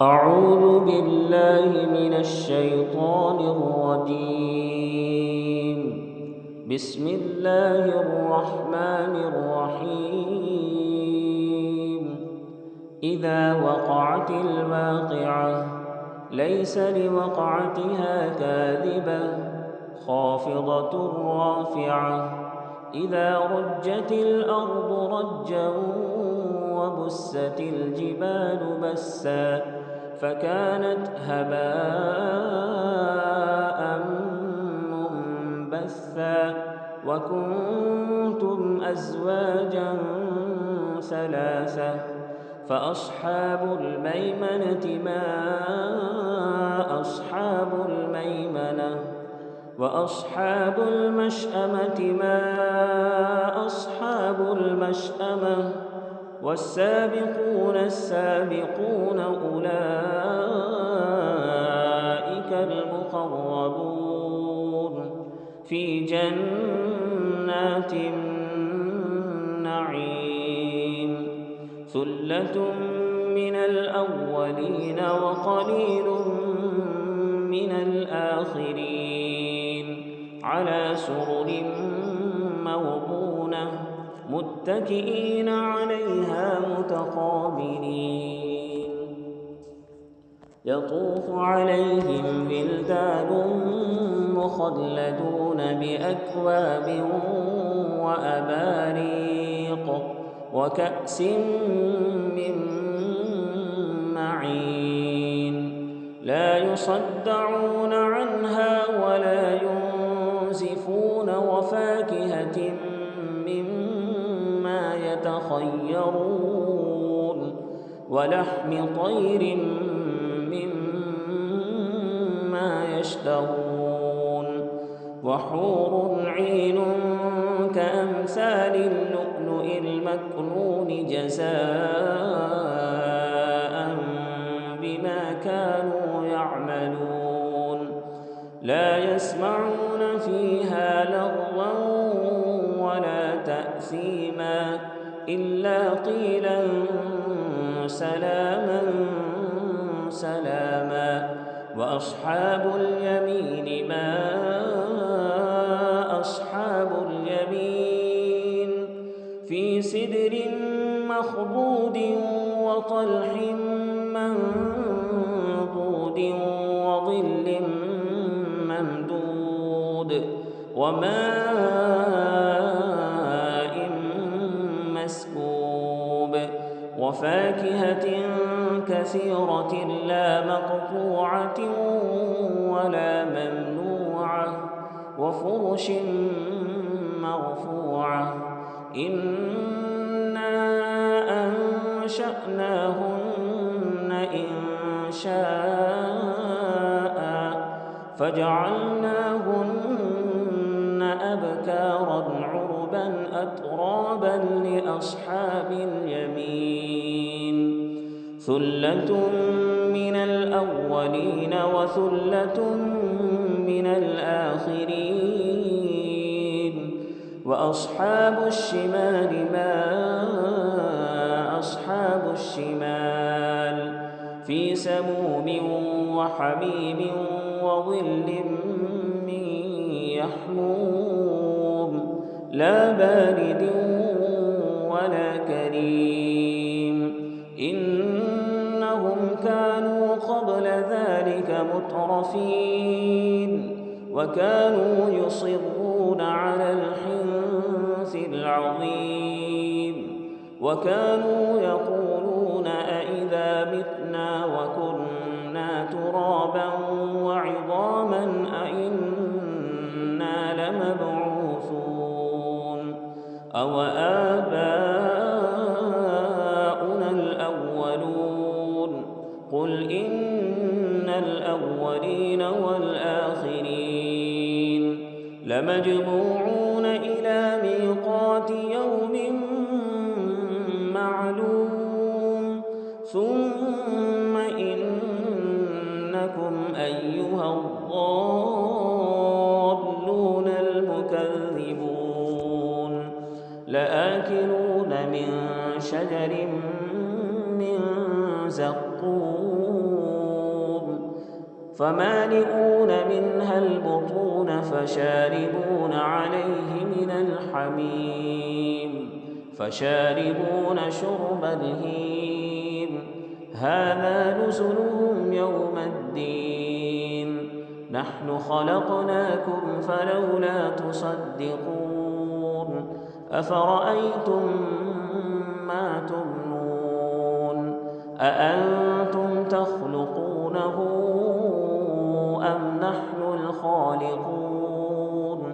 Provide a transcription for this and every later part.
أعوذ بالله من الشيطان الرجيم. بسم الله الرحمن الرحيم. إذا وقعت الواقعة ليس لوقعتها كاذبة خافضة رافعة إذا رجت الأرض رجا وبست الجبال بسا فكانت هباء منبثا وكنتم أزواجا ثلاثة فأصحاب الميمنة ما أصحاب الميمنة وأصحاب المشأمة ما أصحاب المشأمة والسابقون السابقون أولئك المقربون في جنات النعيم ثلة من الأولين وقليل من الآخرين على سرر موضونة متكئين عليها متقابلين يطوف عليهم ولدان مخلدون بأكواب وأباريق وكأس من معين لا يصدعون عنها ولا ينزفون وفاكهة مما يتخيرون ولحم طير مما يشتهون وحور عين كأمثال اللؤلؤ المكنون جزاء بما كانوا يعملون لا يسمعون فيها لغوا ولا تأثيما إلا قيلا سلاما سلاما وأصحاب اليمين ما أصحاب اليمين في سدر مخضود وطلح منضود وظل ممدود وماء مسكوب وفاكهة كثيرة لا مقطوعة ولا ممنوعة وفرش مرفوعة إنا أنشأناهن إنشاء فجعلناهن أبكارا عربا أترابا لأصحاب اليمين ثلة من الأولين وثلة من الآخرين وأصحاب الشمال ما أصحاب الشمال في سموم وحميم وظل من يحموم لا بارد ولا كريم إنهم كانوا قبل ذلك مترفين وكانوا يصرون على الحنث العظيم وكانوا يقولون أئذا متنا وكنا ترابا وعظاما أئنا لمبعوثون أو آباؤنا الأولون قل إن الأولين والآخرين لمجموعون إلى ميقات يوم معلوم ثم إنكم أيها الضالون المكذبون لآكلون من شجر من زقوم فمالئون منها البطون فشاربون عليه من الحميم فشاربون شرب الهيم هذا نزلهم يوم الدين نحن خلقناكم فلولا تصدقون أفرأيتم ما تمنون أأنتم تخلقونه أم نحن الخالقون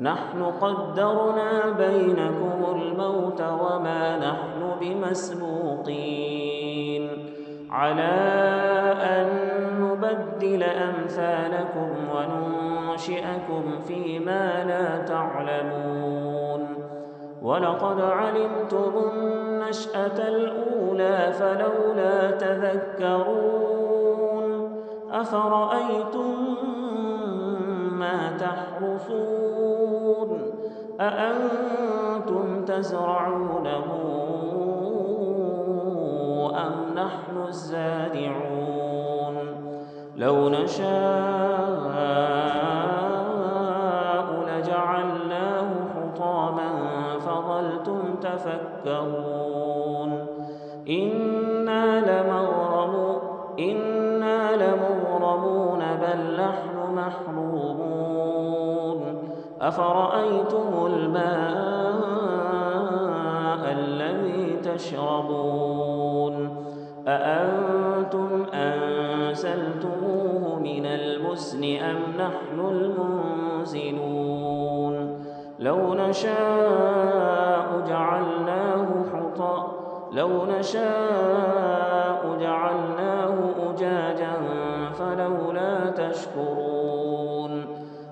نحن قدرنا بينكم الموت وما نحن بمسبوقين على أن نبدل أمثالكم وننشئكم فيما لا تعلمون ولقد علمتم النشأة الأولى فلولا تذكرون أفرأيتم ما تحرثون أأنتم تزرعونه أم نحن الزارعون لو نشاء لجعلناه حطاما فظلتم تفكهون إنا لمغرمون بل نحن محرومون أفرأيتم الماء الذي تشربون أأنتم أنزلتموه من المزن أم نحن المنزلون لو نشاء جعلناه أجاجا فلولا تشكرون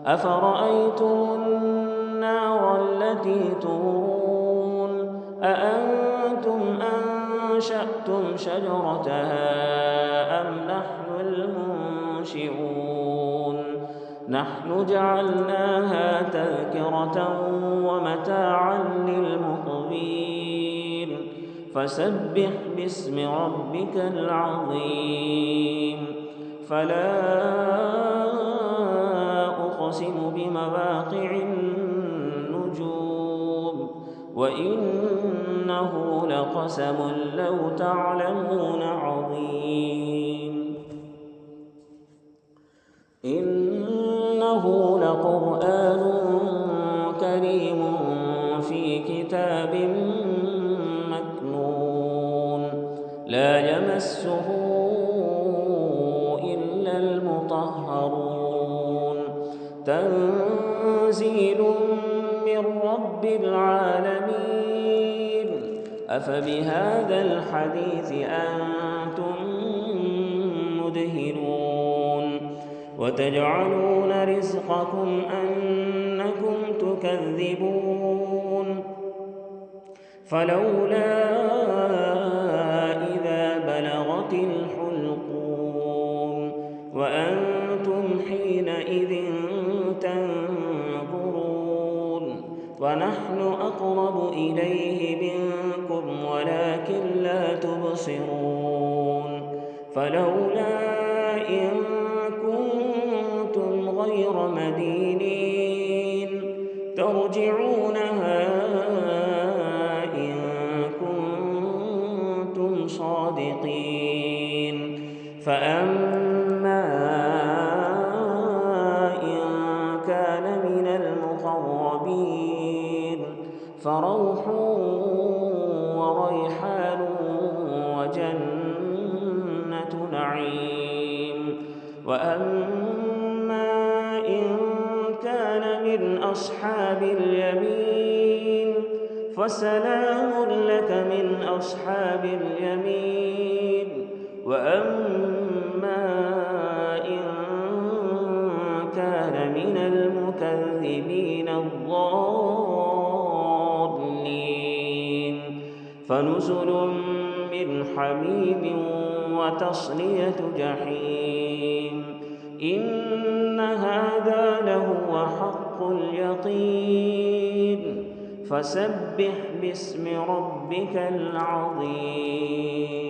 أفرأيتم النار التي تورون أأنتم أنشأتم شجرتها أم نحن المنشئون نحن جعلناها تذكرة ومتاعا للمقوين فسبح باسم ربك العظيم فلا أقسم بمواقع النجوم وإنه لقسم لو تعلمون عظيم إنه لقرآن كريم في كتاب مكنون لا يمسه إلا المطهرون تنزيل من رب العالمين أفبهذا الحديث أنتم مدهنون وتجعلون رزقكم أنكم تكذبون فلولا إذا بلغت الحلقوم وأنتم حينئذ تنظرون ونحن أقرب إليه منكم ولكن لا تبصرون فلولا إن كنتم غير مدينين ترجعونها إن كنتم صادقين فأما إن كان من المقربين فروح وريحان وجنة نعيم وأما إن كان من أصحاب اليمين فسلام لك من أصحاب اليمين وأما إن كان من المكذبين الضالين فنزل من حميم وتصلية جحيم إن هذا لهو حق اليقين فسبح باسم ربك العظيم.